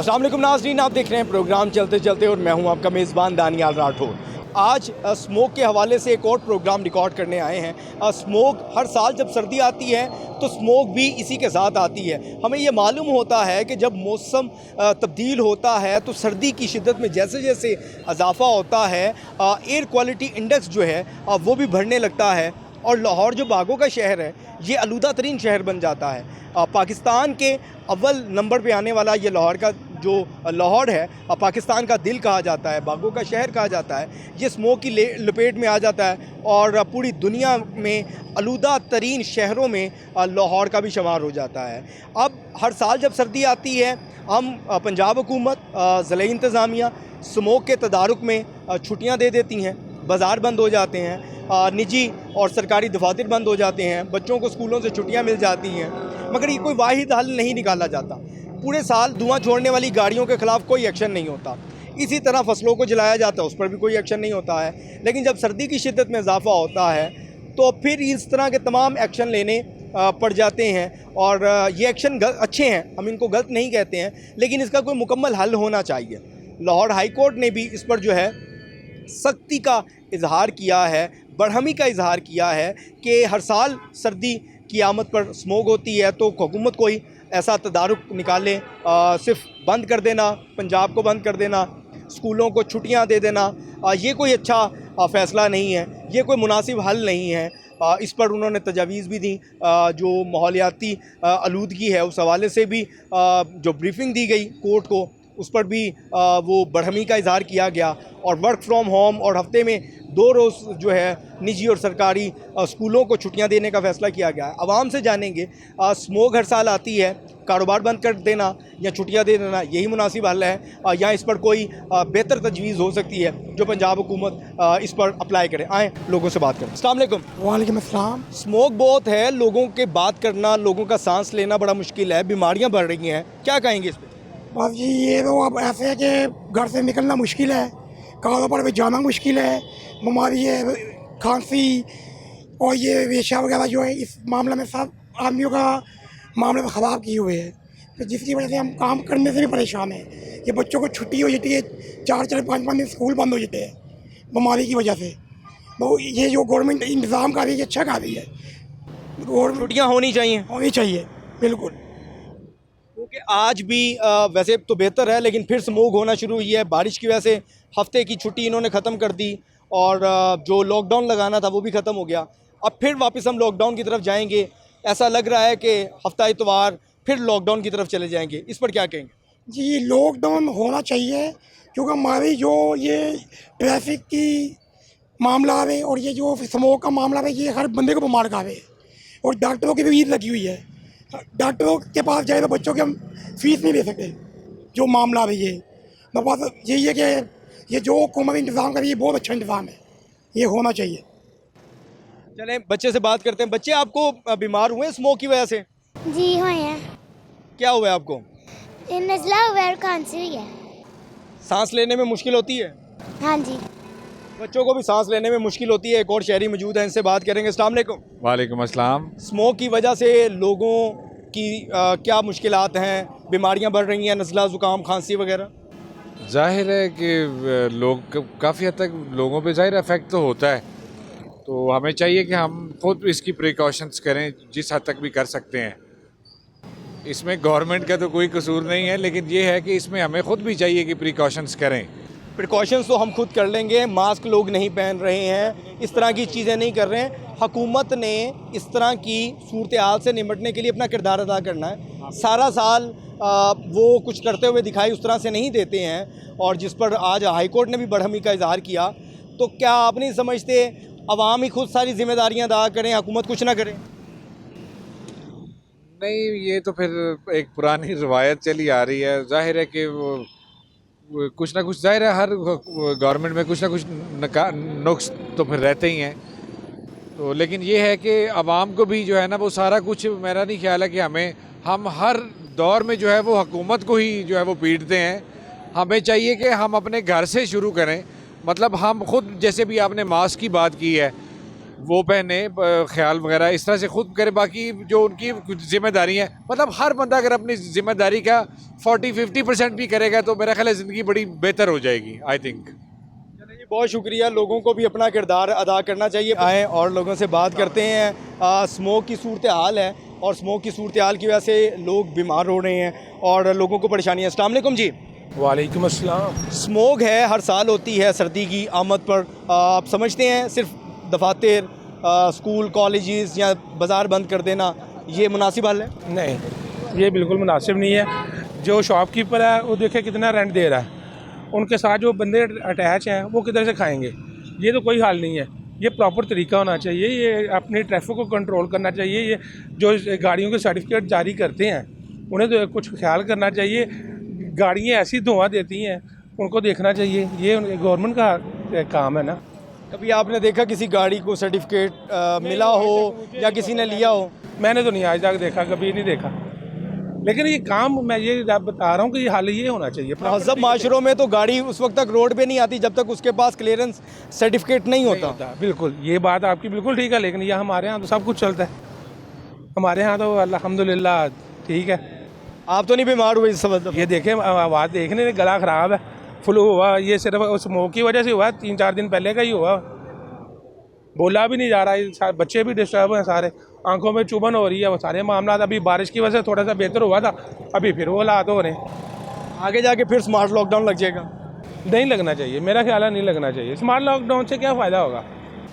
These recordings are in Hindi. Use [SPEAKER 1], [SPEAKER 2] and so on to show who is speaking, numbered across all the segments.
[SPEAKER 1] अस्सलाम वालेकुम नाज़रीन, आप देख रहे हैं प्रोग्राम चलते चलते और मैं हूं आपका मेज़बान दानियाल राठौर। आज स्मोक के हवाले से एक और प्रोग्राम रिकॉर्ड करने आए हैं। स्मोक हर साल जब सर्दी आती है तो स्मोक भी इसी के साथ आती है। हमें ये मालूम होता है कि जब मौसम तब्दील होता है तो सर्दी की शिद्दत में जैसे जैसे इजाफ़ा होता है एयर क्वालिटी इंडेक्स जो है वो भी बढ़ने लगता है और लाहौर जो बागों का शहर है ये आलूदा तरीन शहर बन जाता है। पाकिस्तान के अव्वल नंबर पे आने वाला ये लाहौर का जो लाहौर है पाकिस्तान का दिल कहा जाता है, बागों का शहर कहा जाता है। ये स्मोक की लपेट में आ जाता है और पूरी दुनिया में आलूदा तरीन शहरों में लाहौर का भी शुमार हो जाता है। अब हर साल जब सर्दी आती है हम पंजाब हुकूमत ज़िला इंतज़ामिया स्मोक के तदारुक में छुट्टियाँ दे देती हैं, बाज़ार बंद हो जाते हैं, निजी और सरकारी दफातर बंद हो जाते हैं, बच्चों को स्कूलों से छुट्टियाँ मिल जाती हैं, मगर ये कोई वाहिद हल नहीं निकाला जाता। पूरे साल धुआं छोड़ने वाली गाड़ियों के ख़िलाफ़ कोई एक्शन नहीं होता। इसी तरह फसलों को जलाया जाता है, उस पर भी कोई एक्शन नहीं होता है। लेकिन जब सर्दी की शिद्दत में इजाफ़ा होता है तो फिर इस तरह के तमाम एक्शन लेने पड़ जाते हैं और ये एक्शन अच्छे हैं, हम इनको गलत नहीं कहते हैं, लेकिन इसका कोई मुकम्मल हल होना चाहिए। लाहौर हाई कोर्ट ने भी इस पर जो है सख्ती का इजहार किया है, बरहमी का इजहार किया है कि हर साल सर्दी की आमद पर स्मोक होती है तो हुकूमत कोई ऐसा तदारुक निकाले, सिर्फ बंद कर देना, पंजाब को बंद कर देना, स्कूलों को छुट्टियां दे देना, ये कोई अच्छा फ़ैसला नहीं है, ये कोई मुनासिब हल नहीं है। इस पर उन्होंने तजावीज़ भी दी, जो माहौलियाती आलूदगी है उस हवाले से भी जो ब्रीफिंग दी गई कोर्ट को उस पर भी वो बरहमी का इजहार किया गया और वर्क फ्रॉम होम और हफ्ते में 2 रोज़ जो है निजी और सरकारी स्कूलों को छुट्टियां देने का फ़ैसला किया गया है। आवाम से जानेंगे स्मोक हर साल आती है, कारोबार बंद कर देना या छुट्टियां दे देना यही मुनासिब हल है या इस पर कोई बेहतर तजवीज़ हो सकती है जो पंजाब हुकूमत इस पर अप्लाई करे। आएँ लोगों से बात करें। अस्सलाम वालेकुम।
[SPEAKER 2] वालेकुम अस्सलाम।
[SPEAKER 1] स्मोक बहुत है, लोगों के बात करना, लोगों का सांस लेना बड़ा मुश्किल है, बीमारियाँ बढ़ रही हैं, क्या कहेंगे इस पर?
[SPEAKER 2] बस जी ये तो अब ऐसे है कि घर से निकलना मुश्किल है, कारोबार पे जाना मुश्किल है, बीमारी है, खांसी और ये वेश्या वगैरह जो है इस मामले में सब आदमियों का मामले में ख़राब किए हुए हैं। तो जिसकी वजह से हम काम करने से भी परेशान हैं। ये बच्चों को छुट्टी हो जाती है, 4-4 5-5 दिन स्कूल बंद हो जाते हैं बीमारी की वजह से। तो ये जो गवर्नमेंट इंतज़ाम कर रही है अच्छा कर रही है, गवर्नमेंट
[SPEAKER 1] छुट्टियाँ होनी
[SPEAKER 2] चाहिए बिल्कुल।
[SPEAKER 1] क्योंकि आज भी वैसे तो बेहतर है लेकिन फिर स्मोक होना शुरू हुई है। बारिश की वजह से हफ्ते की छुट्टी इन्होंने ख़त्म कर दी और जो लॉकडाउन लगाना था वो भी ख़त्म हो गया। अब फिर वापस हम लॉकडाउन की तरफ जाएंगे, ऐसा लग रहा है कि हफ्ता इतवार फिर लॉकडाउन की तरफ चले जाएंगे। इस पर क्या कहेंगे?
[SPEAKER 2] जी लॉकडाउन होना चाहिए क्योंकि हमारी जो ये ट्रैफिक की मामला है और ये जो स्मोक का मामला है ये हर बंदे को बीमार कर रहे हैं और डॉक्टरों की भी भीड़ लगी हुई है। डॉक्टरों के पास जाए तो बच्चों की हम फीस नहीं दे सकते। जो मामला है ये मेरे पास यही है कि ये जो हुकूमत इंतज़ाम कर रही है बहुत अच्छा इंतज़ाम है, ये होना चाहिए।
[SPEAKER 1] चलें बच्चे से बात करते हैं। बच्चे आपको बीमार हुए स्मोक की वजह से?
[SPEAKER 3] जी हुए हैं,
[SPEAKER 1] क्या हुआ है आपको?
[SPEAKER 3] नज़ला हुआ है और खांसी हुई है।
[SPEAKER 1] सांस लेने में मुश्किल होती है?
[SPEAKER 3] हाँ जी।
[SPEAKER 1] बच्चों को भी सांस लेने में मुश्किल होती है। एक और शहरी मौजूद है, इनसे बात करेंगे। अस्सलाम वालेकुम।
[SPEAKER 4] वालेकुम अस्सलाम।
[SPEAKER 1] स्मोक की वजह से लोगों की क्या मुश्किलात हैं? बीमारियां बढ़ रही हैं, नज़ला ज़ुकाम खांसी वगैरह?
[SPEAKER 4] जाहिर है कि लोग काफ़ी हद तक लोगों पे ज़ाहिर इफ़ेक्ट तो होता है, तो हमें चाहिए कि हम खुद इसकी प्रिकॉशंस करें जिस हद तक भी कर सकते हैं। इसमें गवर्नमेंट का तो कोई कसूर नहीं है, लेकिन ये है कि इसमें हमें खुद भी चाहिए कि प्रिकॉशंस करें।
[SPEAKER 1] प्रिकॉशंस तो हम खुद कर लेंगे, मास्क लोग नहीं पहन रहे हैं, इस तरह की चीज़ें नहीं कर रहे हैं। हुकूमत ने इस तरह की सूरत हाल से निपटने के लिए अपना किरदार अदा करना है। सारा साल वो कुछ करते हुए दिखाई उस तरह से नहीं देते हैं और जिस पर आज हाई कोर्ट ने भी बरहमी का इजहार किया। तो क्या आप नहीं समझते अवाम ही खुद सारी जिम्मेदारियां अदा करें, हुकूमत कुछ ना करे?
[SPEAKER 4] नहीं, ये तो फिर एक पुरानी रवायत चली आ रही है। जाहिर है कि वो कुछ ना कुछ, जाहिर है हर गवर्नमेंट में कुछ ना कुछ नुक्स तो फिर रहते ही हैं। तो लेकिन ये है कि आवाम को भी जो है ना वो सारा कुछ, मेरा नहीं ख्याल है कि हम हर दौर में जो है वो हुकूमत को ही जो है वो पीटते हैं। हमें चाहिए कि हम अपने घर से शुरू करें। मतलब हम खुद, जैसे भी आपने मास्क की बात की है, वो पहने, ख्याल वगैरह इस तरह से खुद करे। बाकी जो उनकी कुछ जिम्मेदारी है, मतलब हर बंदा अगर अपनी जिम्मेदारी का 40-50% भी करेगा तो मेरा ख्याल है ज़िंदगी बड़ी बेहतर हो जाएगी। आई थिंक
[SPEAKER 1] बहुत शुक्रिया। लोगों को भी अपना किरदार अदा करना चाहिए। आए और लोगों से बात करते हैं। स्मोक की सूरत हाल है और स्मोक की सूरत हाल की वजह से लोग बीमार हो रहे हैं और लोगों को परेशानी है। अस्सलाम वालेकुम जी।
[SPEAKER 5] वालेकुम अस्सलाम।
[SPEAKER 1] स्मोक है, हर साल होती है सर्दी की आमद पर। आप समझते हैं सिर्फ दफातर, स्कूल, कॉलेजेस या बाज़ार बंद कर देना ये मुनासिब हल है?
[SPEAKER 5] नहीं, ये बिल्कुल मुनासिब नहीं है। जो शॉपकीपर है वो देखे कितना रेंट दे रहा है, उनके साथ जो बंदे अटैच हैं वो किधर से खाएंगे? ये तो कोई हल नहीं है। ये प्रॉपर तरीका होना चाहिए। ये अपनी ट्रैफिक को कंट्रोल करना चाहिए। ये जो गाड़ियों के सर्टिफिकेट जारी करते हैं उन्हें तो कुछ ख्याल करना चाहिए। गाड़ियाँ ऐसी धुआं देती हैं, उनको देखना चाहिए। ये गवर्नमेंट का काम है ना।
[SPEAKER 1] कभी आपने देखा किसी गाड़ी को सर्टिफिकेट मिला हो या किसी ने लिया हो?
[SPEAKER 5] मैंने तो नहीं आज तक देखा, कभी नहीं देखा। लेकिन ये काम मैं ये बता रहा हूँ कि ये हल ये होना चाहिए।
[SPEAKER 1] महज़ब माशरों में तो गाड़ी उस वक्त तक रोड पे नहीं आती जब तक उसके पास क्लियरेंस सर्टिफिकेट नहीं होता।
[SPEAKER 5] बिल्कुल, ये बात आपकी बिल्कुल ठीक है। लेकिन ये हमारे यहाँ तो सब कुछ चलता है। हमारे यहाँ तो अल्हम्दुलिल्लाह ठीक है।
[SPEAKER 1] आप तो नहीं बीमार हुए इस सबब?
[SPEAKER 5] ये देखें, आवाज़ देखने गला ख़राब है, फ्लू हुआ। ये सिर्फ स्मोक की वजह से हुआ। 3-4 दिन पहले का ही हुआ। बोला भी नहीं जा रहा है। बच्चे भी डिस्टर्ब हैं सारे, आंखों में चुभन हो रही है। वो सारे मामला अभी बारिश की वजह से थोड़ा सा बेहतर हुआ था, अभी फिर वो हालात हो रहे हैं।
[SPEAKER 1] आगे जाके फिर स्मार्ट लॉकडाउन लग जाएगा?
[SPEAKER 5] नहीं लगना चाहिए, मेरा ख्याल है नहीं लगना चाहिए। स्मार्ट लॉकडाउन से क्या फ़ायदा होगा?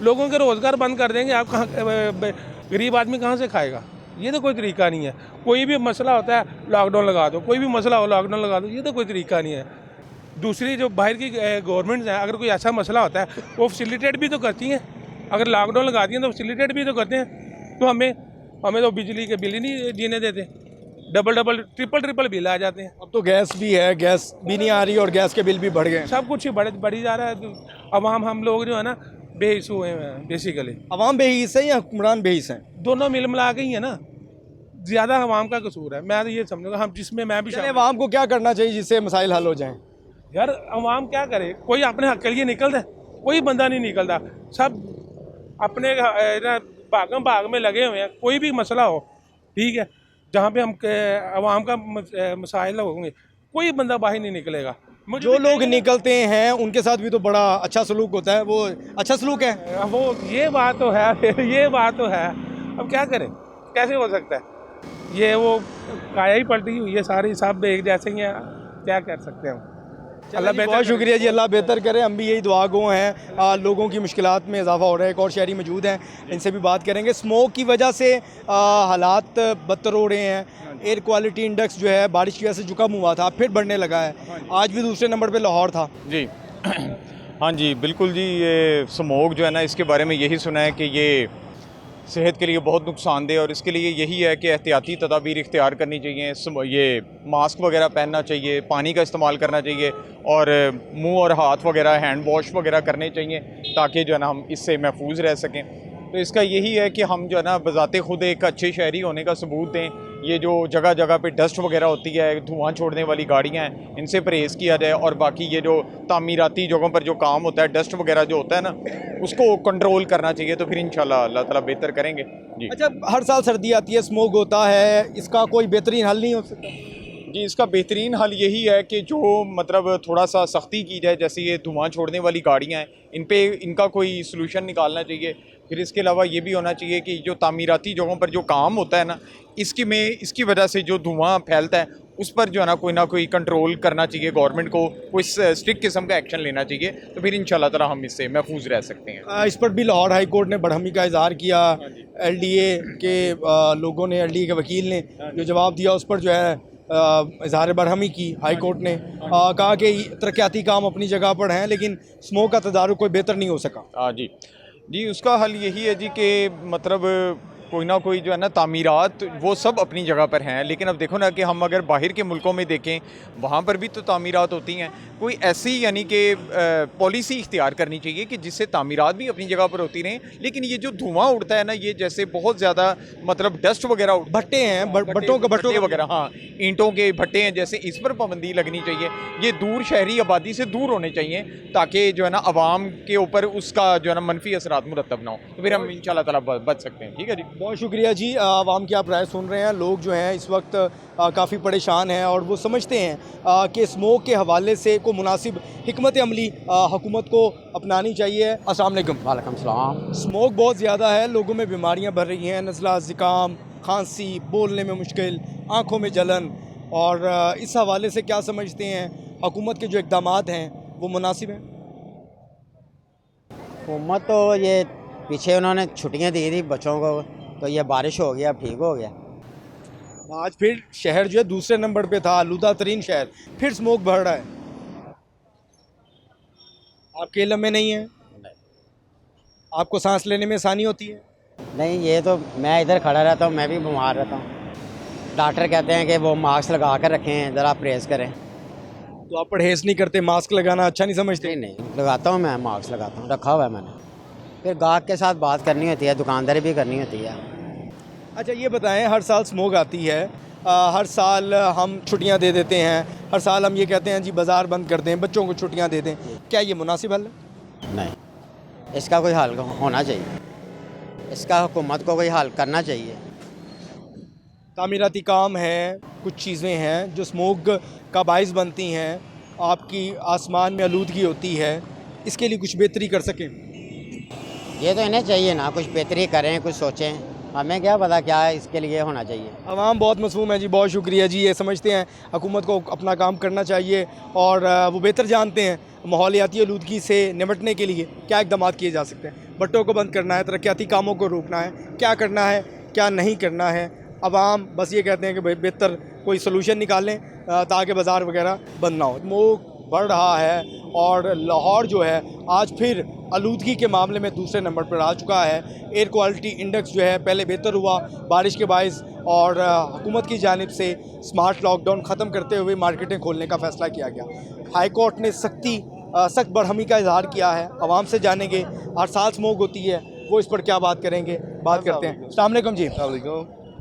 [SPEAKER 5] लोगों के रोज़गार बंद कर देंगे। आप कहाँ, गरीब आदमी कहाँ से खाएगा? ये तो कोई तरीका नहीं है। कोई भी मसला होता है लॉकडाउन लगा दो, कोई भी मसला हो लॉकडाउन लगा दो, ये तो कोई तरीका नहीं है। दूसरी जो बाहर की गवर्नमेंट्स हैं, अगर कोई ऐसा मसला होता है वो फैसिलिटेट भी तो करती हैं। अगर लॉकडाउन लगाती हैं तो फैसिलिटेट भी तो करते हैं। तो हमें तो बिजली के बिल ही नहीं जीने देते। डबल ट्रिपल बिल आ जाते हैं।
[SPEAKER 1] अब तो गैस भी है, गैस भी नहीं आ रही और गैस के बिल भी बढ़ गए।
[SPEAKER 5] सब कुछ ही बढ़ी जा रहा है। अवाम, हम लोग जो है ना बेहिस हुए हैं बेसिकली।
[SPEAKER 1] अवाम बेहिस है या हुक्मरान बेहिस हैं?
[SPEAKER 5] दोनों मिला के ही है ना। ज़्यादा अवाम का कसूर है, मैं तो ये समझूंगा। हम जिसमें मैं भी
[SPEAKER 1] चलिए, अवाम को क्या करना चाहिए जिससे मसाइल हल हो जाएं?
[SPEAKER 5] यार अवाम क्या करे? कोई अपने हक के लिए निकलता है? कोई बंदा नहीं निकलता। सब अपने भाग में लगे हुए हैं। कोई भी मसला हो, ठीक है, जहाँ पे हम अवाम का मसाइल होंगे, कोई बंदा बाहर नहीं निकलेगा।
[SPEAKER 1] जो लोग निकलते हैं उनके साथ भी तो बड़ा अच्छा सलूक होता है। वो अच्छा सलूक है
[SPEAKER 5] वो, ये बात तो है। ये बात तो है। अब क्या करें, कैसे हो सकता है? ये वो काया ही पलटी हुई है सारी, सब एक जैसे ही हैं। क्या कर सकते हैं हम?
[SPEAKER 1] अल्लाह बहुत शुक्रिया जी, अल्लाह बेहतर करे। हम भी यही दुआ गो हैं। लोगों की मुश्किलात में इजाफा हो रहा है। एक और शहरी मौजूद हैं, इनसे भी बात करेंगे। स्मोक की वजह से हालात बदतर हो रहे हैं। एयर क्वालिटी इंडेक्स जो है बारिश की वजह से जो कम हुआ था फिर बढ़ने लगा है। आज भी दूसरे नंबर पे लाहौर था
[SPEAKER 6] जी। हाँ जी, बिल्कुल जी। ये स्मोक जो है ना, इसके बारे में यही सुना है कि ये सेहत के लिए बहुत नुकसानदेह, और इसके लिए यही है कि एहतियाती तदाबीर इख्तियार करनी चाहिए। ये मास्क वगैरह पहनना चाहिए, पानी का इस्तेमाल करना चाहिए, और मुंह और हाथ वगैरह हैंड वॉश वगैरह करने चाहिए, ताकि जो है ना हम इससे महफूज रह सकें। तो इसका यही है कि हम जो है ना बज़ाते खुद एक अच्छे शहरी होने का सबूत दें। ये जो जगह जगह पे डस्ट वगैरह होती है, धुआं छोड़ने वाली गाड़ियाँ हैं, इनसे परहेज़ किया जाए। और बाकी ये जो तामीराती जगहों पर जो काम होता है, डस्ट वगैरह जो होता है ना, उसको कंट्रोल करना चाहिए। तो फिर इंशाल्लाह अल्लाह ताला बेहतर करेंगे जी।
[SPEAKER 1] अच्छा, हर साल सर्दी आती है, स्मोक होता है, इसका कोई बेहतरीन हल नहीं हो सकता?
[SPEAKER 6] जी, इसका बेहतरीन हल यही है कि जो मतलब थोड़ा सा सख्ती की जाए। जैसे ये धुआं छोड़ने वाली गाड़ियाँ हैं, इनका कोई सलूशन निकालना चाहिए। फिर इसके अलावा ये भी होना चाहिए कि जो तामीराती जगहों पर जो काम होता है ना, इसकी वजह से जो धुआं फैलता है उस पर जो है ना कोई कंट्रोल करना चाहिए। गवर्नमेंट को कोई स्ट्रिक्ट किस्म का एक्शन लेना चाहिए। तो फिर इंशाल्लाह ताला हम इससे महफूज रह सकते हैं।
[SPEAKER 1] इस पर भी लाहौर हाई कोर्ट ने बड़हमी का इजहार किया। LDA के लोगों ने, LDA के वकील ने जो जवाब दिया उस पर जो है इजहार बरहमी की हाई कोर्ट ने। कहा कि तरक्याती काम अपनी जगह पर हैं, लेकिन स्मोक का तदारुक कोई बेहतर नहीं हो सका।
[SPEAKER 6] जी, उसका हल यही है जी कि मतलब कोई ना कोई जो है ना तामीरात वो सब अपनी जगह पर हैं, लेकिन अब देखो ना कि हम अगर बाहर के मुल्कों में देखें वहाँ पर भी तो तामीरात होती हैं। कोई ऐसी यानी कि पॉलिसी इख्तियार करनी चाहिए कि जिससे तामीरात भी अपनी जगह पर होती रहें, लेकिन ये जो धुआं उड़ता है ना, ये जैसे बहुत ज़्यादा मतलब डस्ट वगैरह
[SPEAKER 1] भट्टे हैं, भट्टों
[SPEAKER 6] भट्टे वगैरह, हाँ ईंटों के भट्टे हैं, जैसे इस पर पाबंदी लगनी चाहिए। ये दूर शहरी आबादी से दूर होने चाहिए ताकि जो है ना आवाम के ऊपर उसका जो है ना मनफी असरात मुरतब ना हो, तो फिर हम इंशाल्लाह ताला बच सकते हैं। ठीक है जी,
[SPEAKER 1] बहुत शुक्रिया जी। आवाम की आप राय सुन रहे हैं। लोग जो हैं इस वक्त काफ़ी परेशान हैं और वो समझते हैं कि स्मोक के हवाले से को मुनासिब हिकमत अमली हुकूमत को अपनानी चाहिए। अस्सलाम वालेकुम।
[SPEAKER 7] वालेकुम सलाम।
[SPEAKER 1] स्मोक बहुत ज़्यादा है, लोगों में बीमारियां बढ़ रही हैं, नज़ला, ज़ुकाम, खांसी, बोलने में मुश्किल, आँखों में जलन, और इस हवाले से क्या समझते हैं हुकूमत के जो इक़दामात हैं वो मुनासिब हैं?
[SPEAKER 7] हुकूमत तो ये पीछे उन्होंने छुट्टियां दी थी बच्चों को, तो ये बारिश हो गया, ठीक हो गया।
[SPEAKER 1] आज फिर शहर जो है दूसरे नंबर पे था, आलूदा तरीन शहर, फिर स्मोक बढ़ रहा है। आपके इल्म में नहीं है? आपको सांस लेने में आसानी होती है?
[SPEAKER 7] नहीं, ये तो मैं इधर खड़ा रहता हूँ, मैं भी बीमार रहता हूँ। डॉक्टर कहते हैं कि वो मास्क लगा कर रखें, ज़रा परहेज़ करें।
[SPEAKER 1] तो आप परहेज़ नहीं करते, मास्क लगाना अच्छा नहीं समझते?
[SPEAKER 7] नहीं नहीं, लगाता हूँ मैं, मास्क लगाता हूँ, रखा हुआ है मैंने। फिर गाहक के साथ बात करनी होती है, दुकानदारी भी करनी होती है।
[SPEAKER 1] अच्छा ये बताएं, हर साल स्मोक आती है, हर साल हम छुट्टियां दे देते हैं, हर साल हम ये कहते हैं जी बाज़ार बंद कर दें, बच्चों को छुट्टियां दे दें, क्या ये मुनासिब हल है?
[SPEAKER 7] नहीं, इसका कोई हल होना चाहिए, इसका हुकूमत को कोई हल करना चाहिए।
[SPEAKER 1] तामीराती काम है, कुछ चीज़ें हैं जो स्मोक का बाइस बनती हैं, आपकी आसमान में आलूदगी होती है, इसके लिए कुछ बेहतरी कर सकें?
[SPEAKER 7] ये तो इन्हें चाहिए ना, कुछ बेहतरी करें, कुछ सोचें, हमें क्या पता क्या इसके लिए होना चाहिए।
[SPEAKER 1] आवाम बहुत मसमूम है जी, बहुत शुक्रिया जी। ये समझते हैं हुकूमत को अपना काम करना चाहिए और वो बेहतर जानते हैं माहौलियाती आलूदगी से निपटने के लिए क्या इक़दाम किए जा सकते हैं। भट्टों को बंद करना है, तरक्याती कामों को रोकना है, क्या करना है क्या नहीं करना है। आवाम बस ये कहते हैं कि भाई बेहतर कोई सलूशन निकालें ताकि बाज़ार वगैरह बंद ना हो। स्मोक बढ़ रहा है और लाहौर जो है आज फिर आलूदगी के मामले में दूसरे नंबर पर आ चुका है। एयर क्वालिटी इंडेक्स जो है पहले बेहतर हुआ बारिश के बायस, और हुकूमत की जानिब से स्मार्ट लॉकडाउन ख़त्म करते हुए मार्केटें खोलने का फ़ैसला किया गया। हाई कोर्ट ने सख्त बरहमी का इजहार किया है। आवाम से जानेंगे, हर साल स्मोक होती है, वो इस पर क्या बात करेंगे, बात करते हैं। अस्सलाम वालेकुम जी।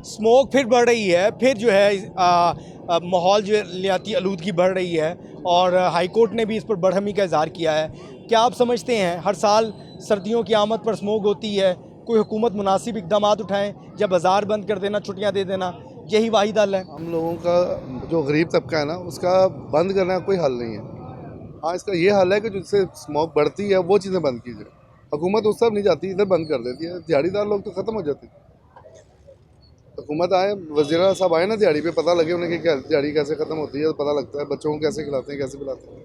[SPEAKER 1] स्मोक फिर बढ़ रही है, फिर जो है माहौलियाती आलूदगी बढ़ रही है और हाई कोर्ट ने भी इस पर बरहमी का इजहार किया है। क्या आप समझते हैं हर साल सर्दियों की आमद पर स्मोक होती है, कोई हुकूमत मुनासिब इक़दाम उठाएं, या बाज़ार बंद कर देना, छुट्टियां दे देना, यही वाहिद हल है?
[SPEAKER 8] हम लोगों का जो गरीब तबका है ना, उसका बंद करना कोई हल नहीं है। हाँ, इसका ये हल है कि जिससे स्मोक बढ़ती है वो चीज़ें बंद कीजिए। हुकूमत उस तरफ नहीं जाती, इधर बंद कर देती है, दिहाड़ीदार लोग तो ख़त्म हो जाते हैं। हुकूमत आए, वज़ीर साहब आए ना दिहाड़ी पे, पता लगे उन्हें कि क्या दिहाड़ी कैसे ख़त्म होती है, पता लगता है बच्चों को कैसे खिलाते हैं, कैसे पिलाते हैं।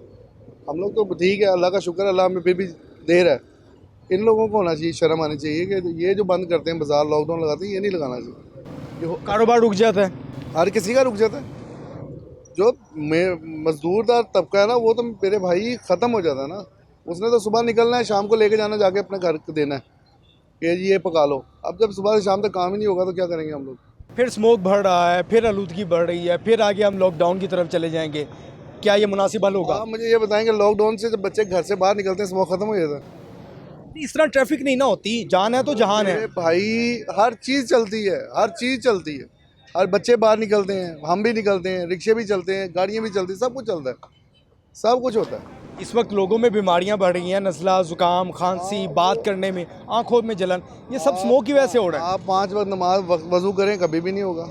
[SPEAKER 8] हम लोग तो ठीक है, अल्लाह का शुक्र है, अल्लाह में फिर भी देर है। इन लोगों को होना चाहिए, शर्म आनी चाहिए कि ये जो बंद करते हैं, बाज़ार लॉकडाउन लगाते हैं, ये नहीं लगाना चाहिए।
[SPEAKER 1] कारोबार रुक जाता है,
[SPEAKER 8] हर किसी का रुक जाता है। जो मजदूरदार तबका है ना, वो तो मेरे भाई ख़त्म हो जाता है ना। उसने तो सुबह निकलना है, शाम को लेके जाना, जाके अपने घर देना है कि ये पका लो। अब जब सुबह से शाम तक काम ही नहीं होगा तो क्या करेंगे हम लोग।
[SPEAKER 1] फिर स्मोक बढ़ रहा है, फिर आलूदगी बढ़ रही है, फिर आगे हम लॉकडाउन की तरफ चले जाएंगे, क्या ये मुनासिब हल होगा?
[SPEAKER 8] आप मुझे ये बताएंगे, लॉकडाउन से जब बच्चे घर से बाहर निकलते हैं, स्मोक ख़त्म हो जाता है?
[SPEAKER 1] इस तरह ट्रैफिक नहीं ना होती, जान है तो जहान है।
[SPEAKER 8] भाई हर चीज़ चलती है, हर चीज़ चलती है, हर बच्चे बाहर निकलते हैं, हम भी निकलते हैं, रिक्शे भी चलते हैं, गाड़ियाँ भी चलती हैं, सब कुछ चलता है, सब कुछ होता है।
[SPEAKER 1] इस वक्त लोगों में बीमारियां बढ़ रही हैं, नज़ला, ज़ुकाम, खांसी, बात करने में, आंखों में जलन, ये सब स्मोक की वजह से हो रहा है।
[SPEAKER 8] आप 5 वक्त नमाज वज़ू करें, कभी भी नहीं होगा।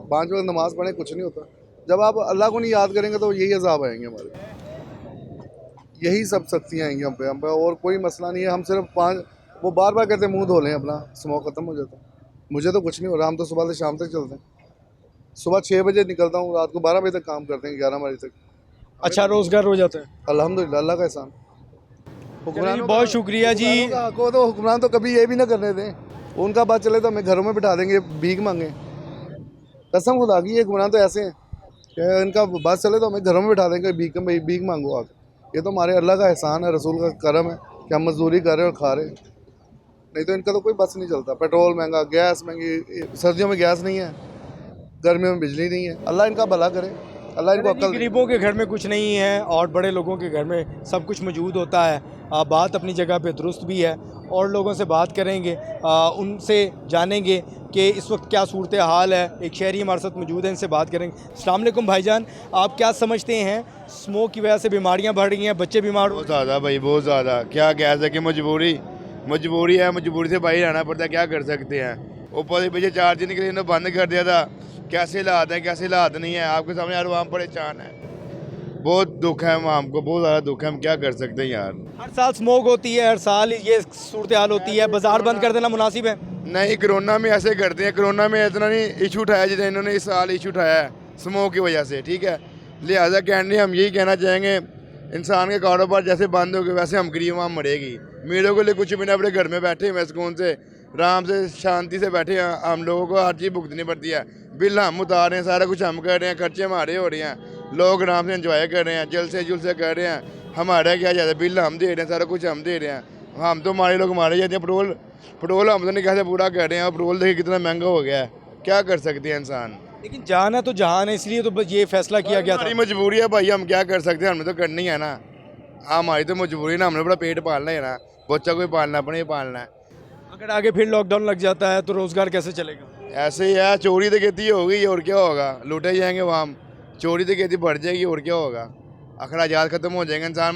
[SPEAKER 8] 5 वक्त नमाज पढ़ें, कुछ नहीं होता। जब आप अल्लाह को नहीं याद करेंगे तो यही अज़ाब आएंगे हमारे, यही सब सख्तियाँ आएंगी हम पे, और कोई मसला नहीं है। हम सिर्फ 5, वो बार बार कहते हैं मुँह धो लें अपना, स्मोक ख़त्म हो जाता है। मुझे तो कुछ नहीं हो रहा, हम तो सुबह से शाम तक चलते हैं। सुबह 6 बजे निकलता हूँ, रात को 12 बजे तक काम करते हैं, 11 बजे तक।
[SPEAKER 1] अच्छा रोज़गार हो जाता है,
[SPEAKER 8] अल्हम्दुलिल्लाह, अल्लाह का एहसान।
[SPEAKER 1] हुक्मरानों बहुत शुक्रिया जी।
[SPEAKER 8] को तो हुक्मरान तो कभी ये भी ना करने दें, उनका बात चले तो हमें घरों में बिठा देंगे, भीख मांगे। कसम खुदा की, ये हुक्मरान तो ऐसे हैं कि इनका बात चले तो हमें घरों में बिठा देंगे, भीख मांगो आके। ये तो हमारे अल्लाह का एहसान है, रसूल का करम है कि हम मजदूरी कर रहे हैं और खा रहे हैं। नहीं तो इनका तो कोई बस नहीं चलता। पेट्रोल महंगा, गैस महंगी, सर्दियों में गैस नहीं है, गर्मियों में बिजली नहीं है। अल्लाह इनका भला करे, अल्लाह इनको अक्ल दे।
[SPEAKER 1] गरीबों के घर में कुछ नहीं है और बड़े लोगों के घर में सब कुछ मौजूद होता है। बात अपनी जगह पे दुरुस्त भी है और लोगों से बात करेंगे, उनसे जानेंगे कि इस वक्त क्या सूरत हाल है। एक शहरी हमारे साथ मौजूद है, इनसे बात करेंगे। अस्सलाम वालेकुम भाईजान, आप क्या समझते हैं स्मोक की वजह से बीमारियां बढ़ रही हैं, बच्चे बीमार हो
[SPEAKER 9] बहुत ज़्यादा भाई, बहुत ज़्यादा। क्या कह सके, मजबूरी है, मजबूरी से बाहर आना पड़ता है, क्या कर सकते हैं। ऊपर से पीछे 4 दिन के लिए इन्होंने बंद कर दिया था। कैसे हालात हैं, कैसे हालात नहीं है, आपके सामने यार आवाम परेशान है। बहुत दुख है आवाम को, बहुत ज़्यादा दुख है। हम क्या कर सकते हैं यार।
[SPEAKER 1] हर साल स्मोक होती है, हर साल ये सूरत हाल होती है, बाजार बंद कर देना मुनासिब है?
[SPEAKER 9] नहीं, कोरोना में ऐसे करते हैं। कोरोना में इतना नहीं इशू उठाया जितना इन्होंने इस साल इशू उठाया है स्मोक की वजह से, ठीक है। लिहाजा कहने हम यही कहना चाहेंगे, इंसान के कारोबार जैसे बंद हो गए वैसे हम गरीब आवाम मरेगी। मीडिया को लिए कुछ भी नहीं, अपने घर में बैठे हुए सुकून से, आराम से, शांति से बैठे हैं। हम लोगों को हर चीज़ भुगतनी पड़ती है, बिल हम उतार रहे हैं, सारा कुछ हम कर रहे हैं, खर्चे हमारे हो रहे हैं, लोग आराम से एंजॉय कर रहे हैं, जल से कर रहे हैं। हमारा क्या ज़्यादा, बिल हम दे रहे हैं, सारा कुछ हम दे रहे हैं। हम तो हमारे लोग मारे जाते हैं। पेट्रोल हम तो नहीं कैसे पूरा कर रहे हैं, और पेट्रोल देखिए कितना महंगा हो गया है। क्या कर सकते हैं इंसान।
[SPEAKER 1] लेकिन जान है तो जहान है, इसलिए तो बस ये फैसला किया गया था।
[SPEAKER 9] हमारी मजबूरी है भाई, हम क्या कर सकते हैं, हमने तो करनी है ना। हमारी तो मजबूरी ना, हमने अपना पेट पालना है ना, बच्चा कोई पालना, अपने ही पालना है।
[SPEAKER 1] अगर आगे फिर लॉकडाउन लग जाता है तो रोज़गार कैसे चलेगा?
[SPEAKER 9] ऐसे ही है, चोरी डकैती होगी और क्या होगा, लूटे जाएंगे वहाँ, चोरी डकैती बढ़ जाएगी और क्या होगा। अखराजात ख़त्म हो जाएंगे, इंसान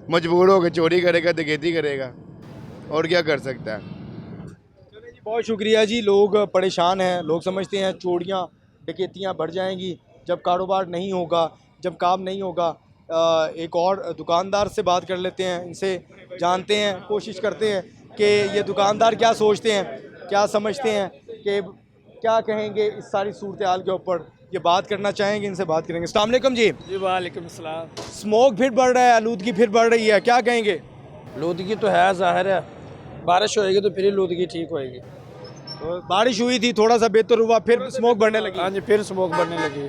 [SPEAKER 9] मजबूर होकर चोरी करेगा, डकैती करेगा, और क्या कर सकता है।
[SPEAKER 1] चलिए जी, बहुत शुक्रिया जी। लोग परेशान हैं, लोग समझते हैं चोरियाँ डकैतियाँ बढ़ जाएंगी जब कारोबार नहीं होगा, जब काम नहीं होगा। एक और दुकानदार से बात कर लेते हैं, इनसे जानते हैं, कोशिश करते हैं कि ये दुकानदार क्या सोचते हैं, क्या समझते हैं, कि क्या कहेंगे इस सारी सूरत हाल के ऊपर। ये बात करना चाहेंगे, इनसे बात करेंगे। अस्सलाम वालेकुम जी।
[SPEAKER 10] जी वालेकुम सलाम।
[SPEAKER 1] स्मोक फिर बढ़ रहा है, आलूदगी फिर बढ़ रही है, क्या कहेंगे?
[SPEAKER 10] लूदगी तो है, ज़ाहिर है, बारिश होएगी तो फिर ही लूदगी ठीक होएगी।
[SPEAKER 1] तो बारिश हुई थी, थोड़ा सा बेहतर हुआ, फिर स्मोक बढ़ने लगी।
[SPEAKER 10] हाँ जी, फिर स्मोक बढ़ने लगी।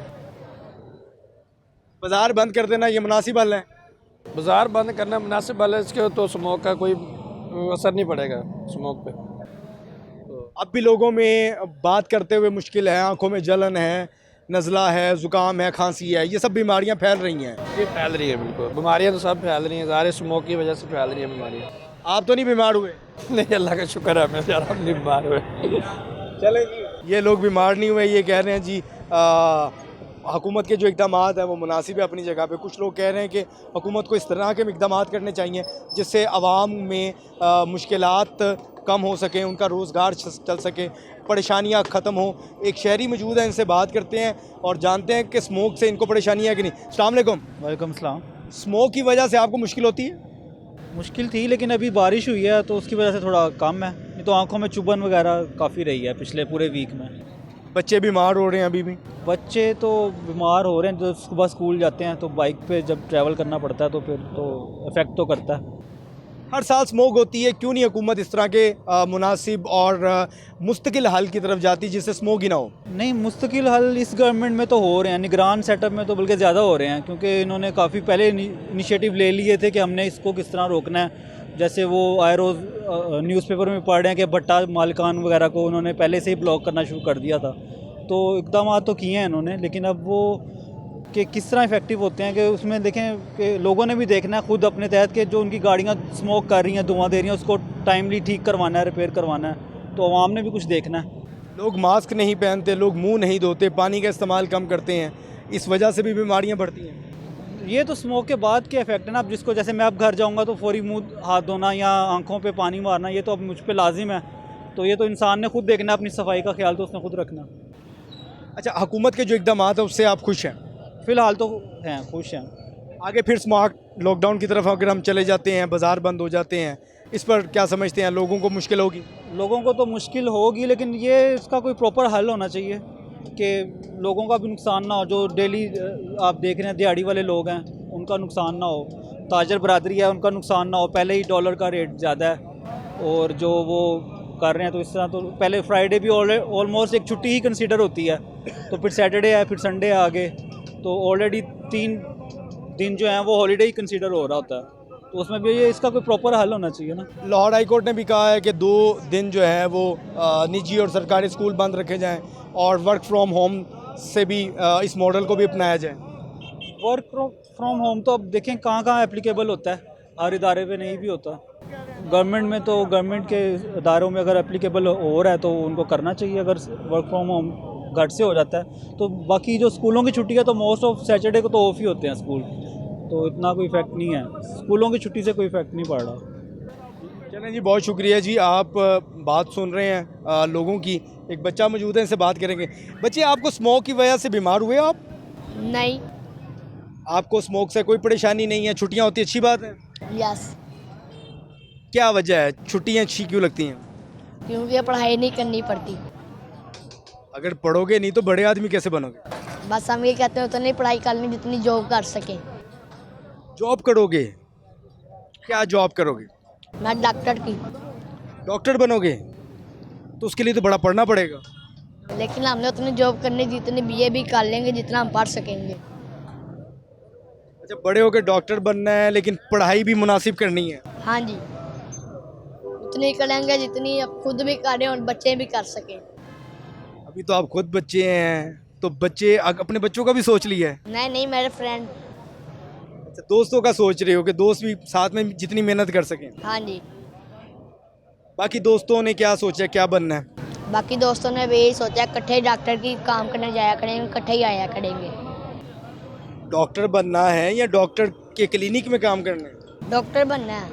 [SPEAKER 1] बाजार बंद कर देना ये मुनासिब हल है?
[SPEAKER 10] बाजार बंद करना मुनासिब है, इसके तो स्मोक का कोई असर नहीं पड़ेगा स्मोक पे।
[SPEAKER 1] अब भी लोगों में बात करते हुए मुश्किल है, आंखों में जलन है, नज़ला है, ज़ुकाम है, खांसी है, ये सब बीमारियां फैल रही हैं।
[SPEAKER 10] ये फैल रही है, बिल्कुल बीमारियां तो सब फैल रही हैं, ज़ाहिर स्मोक की वजह से फैल रही है बीमारियाँ।
[SPEAKER 1] आप तो नहीं बीमार हुए?
[SPEAKER 10] नहीं, अल्लाह का शुक्र है, मैं यार हम नहीं बीमार हुए।
[SPEAKER 1] चले जी, ये लोग बीमार नहीं हुए, ये कह रहे हैं जी हुकूमत के जो इकदाम है वो मुनासिब है अपनी जगह पे। कुछ लोग कह रहे हैं कि हुकूमत को इस तरह के इकदाम करने चाहिए जिससे आवाम में मुश्किलात कम हो सकें, उनका रोज़गार चल सके, परेशानियां ख़त्म हो। एक शहरी मौजूद है, इनसे बात करते हैं और जानते हैं कि स्मोक से इनको परेशानी है कि नहीं। अस्सलाम वालेकुम।
[SPEAKER 11] वालेकुम सलाम।
[SPEAKER 1] स्मोक की वजह से आपको मुश्किल होती है?
[SPEAKER 11] मुश्किल थी, लेकिन अभी बारिश हुई है तो उसकी वजह से थोड़ा कम है, नहीं तो आंखों में चुभन वगैरह काफ़ी रही है पिछले पूरे वीक में।
[SPEAKER 1] बच्चे बीमार हो रहे हैं अभी भी?
[SPEAKER 11] बच्चे तो बीमार हो रहे हैं, जब सुबह स्कूल जाते हैं तो बाइक पे जब ट्रैवल करना पड़ता है तो फिर तो इफ़ेक्ट तो करता है।
[SPEAKER 1] हर साल स्मोक होती है, क्यों नहीं हुकूमत इस तरह के मुनासिब और मुस्तकिल हल की तरफ जाती जिससे स्मोक ही ना हो?
[SPEAKER 11] नहीं, मुस्तकिल हल इस गवर्नमेंट में तो हो रहे हैं, निगरान सेटअप में तो बल्कि ज़्यादा हो रहे हैं, क्योंकि इन्होंने काफ़ी पहले इनिशिएटिव ले लिए थे कि हमने इसको किस तरह रोकना है। जैसे वो आए रोज़ न्यूज़पेपर में पढ़ रहे हैं कि भट्टा मालिकान वगैरह को उन्होंने पहले से ही ब्लॉक करना शुरू कर दिया था। तो इक़दाम तो किए हैं इन्होंने, लेकिन अब वो कि किस तरह इफ़ेक्टिव होते हैं कि उसमें देखें कि लोगों ने भी देखना है खुद अपने तहत कि जो उनकी गाड़ियाँ स्मोक कर रही हैं, धुआं दे रही हैं, उसको टाइमली ठीक करवाना है, रिपेयर करवाना है। तो आवाम ने भी कुछ देखना है।
[SPEAKER 1] लोग मास्क नहीं पहनते, लोग मुंह नहीं धोते, पानी का इस्तेमाल कम करते हैं, इस वजह से भी बीमारियां बढ़ती हैं।
[SPEAKER 11] ये तो स्मोक के बाद के इफेक्ट है ना। अब जिसको जैसे मैं अब घर जाऊंगा तो फौरी मुंह हाथ धोना या आंखों पे पानी मारना, ये तो अब मुझ पे लाजिम है। तो ये तो इंसान ने खुद देखना, अपनी सफाई का ख्याल तो उसने खुद रखना।
[SPEAKER 1] अच्छा, हुकूमत के जो इक़दाम है उससे आप खुश हैं?
[SPEAKER 11] फ़िलहाल तो हैं, खुश हैं।
[SPEAKER 1] आगे फिर स्मार्ट लॉकडाउन की तरफ अगर हम चले जाते हैं, बाज़ार बंद हो जाते हैं, इस पर क्या समझते हैं? लोगों को मुश्किल होगी?
[SPEAKER 11] लोगों को तो मुश्किल होगी, लेकिन ये इसका कोई प्रॉपर हल होना चाहिए कि लोगों का भी नुकसान ना हो। जो डेली आप देख रहे हैं दिहाड़ी वाले लोग हैं, उनका नुकसान ना हो, ताजर बरादरी है उनका नुकसान ना हो। पहले ही डॉलर का रेट ज़्यादा है और जो वो कर रहे हैं, तो इस तरह तो पहले फ्राइडे भी ऑलमोस्ट एक छुट्टी ही कंसीडर होती है, तो फिर सैटरडे है, फिर संडे है आगे, तो ऑलरेडी 3 दिन जो हैं वो हॉलीडे ही कंसीडर हो रहा होता है। तो उसमें भी ये इसका कोई प्रॉपर हल होना चाहिए ना।
[SPEAKER 1] लाहौर हाई कोर्ट ने भी कहा है कि 2 दिन जो है वो निजी और सरकारी स्कूल बंद रखे जाएं और वर्क फ्रॉम होम से भी इस मॉडल को भी अपनाया जाए।
[SPEAKER 11] वर्क फ्रॉम होम तो अब देखें कहाँ कहाँ एप्लीकेबल होता है, हर इदारे पे नहीं भी होता। गवर्नमेंट में तो गवर्नमेंट के इदारों में अगर एप्लीकेबल हो रहा है तो उनको करना चाहिए। अगर वर्क फ्रॉम होम घर से हो जाता है तो बाकी जो स्कूलों की छुट्टी है तो मोस्ट ऑफ सैटरडे को तो ऑफ ही होते हैं स्कूल, तो इतना कोई इफेक्ट नहीं है, स्कूलों की छुट्टी से कोई इफेक्ट नहीं पड़ रहा।
[SPEAKER 1] चलें जी, बहुत शुक्रिया जी, आप बात सुन रहे हैं लोगों की। एक बच्चा मौजूद है, इनसे बात करेंगे। बच्चे, आपको स्मोक की वजह से बीमार हुए आप?
[SPEAKER 3] नहीं।
[SPEAKER 1] आपको स्मोक से कोई परेशानी नहीं है, छुट्टियां होती अच्छी बात है?
[SPEAKER 3] यस।
[SPEAKER 1] क्या वजह है, छुट्टियां अच्छी क्यों लगती हैं?
[SPEAKER 3] क्योंकि पढ़ाई नहीं करनी पड़ती।
[SPEAKER 1] अगर पढ़ोगे नहीं तो बड़े आदमी कैसे बनोगे?
[SPEAKER 3] बस हम ये कहते हैं उतनी पढ़ाई करनी जितनी जॉब कर सके।
[SPEAKER 1] जॉब करोगे? क्या जॉब करोगे?
[SPEAKER 3] मैं डॉक्टर की।
[SPEAKER 1] डॉक्टर बनोगे तो उसके लिए तो बड़ा पढ़ना पड़ेगा।
[SPEAKER 3] लेकिन हमने उतनी जॉब करनी जितनी बीए भी कर लेंगे जितना हम पढ़ सकेंगे।
[SPEAKER 1] अच्छा, बड़े होकर डॉक्टर बनना है लेकिन पढ़ाई भी मुनासिब करनी है।
[SPEAKER 3] हाँ जी, उतनी करेंगे जितनी अब खुद भी करें और बच्चे भी कर सकें।
[SPEAKER 1] अभी तो आप खुद बच्चे हैं, तो बच्चे अपने बच्चों का भी सोच लिया है?
[SPEAKER 3] नहीं, मेरे फ्रेंड।
[SPEAKER 1] अच्छा, दोस्तों का सोच रहे हो कि दोस्त भी साथ में जितनी मेहनत कर सकें।
[SPEAKER 3] हाँ जी।
[SPEAKER 1] बाकी दोस्तों ने क्या सोचा, क्या बनना है?
[SPEAKER 3] बाकी दोस्तों ने भी यही सोचा इकट्ठे डॉक्टर की काम करने जाया करेंगे, इकट्ठे ही आया करेंगे।
[SPEAKER 1] डॉक्टर बनना है या डॉक्टर के क्लिनिक में काम करना है?
[SPEAKER 3] डॉक्टर बनना है,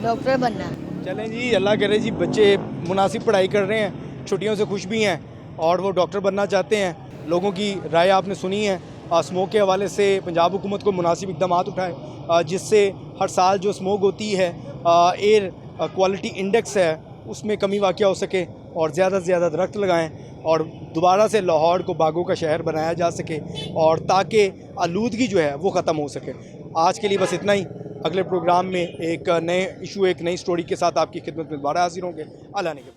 [SPEAKER 3] डॉक्टर बनना है।
[SPEAKER 1] चलें जी, अल्लाह करे जी, बच्चे मुनासिब पढ़ाई कर रहे हैं, छुट्टियों से खुश भी हैं और वो डॉक्टर बनना चाहते हैं। लोगों की राय आपने सुनी है। स्मोक के हवाले से पंजाब हुकूमत को मुनासिब इक़दाम उठाए जिससे हर साल जो स्मोक होती है, एयर क्वालिटी इंडेक्स है, उसमें कमी वाक़या हो सके और ज़्यादा से ज़्यादा दरख्त लगाएं और दोबारा से लाहौर को बागों का शहर बनाया जा सके और ताकि आलूदगी जो है वो ख़त्म हो सके। आज के लिए बस इतना ही। अगले प्रोग्राम में एक नए इशू, एक नई स्टोरी के साथ आपकी खिदमत में दोबारा हाजिर होंगे। अल्लाह ने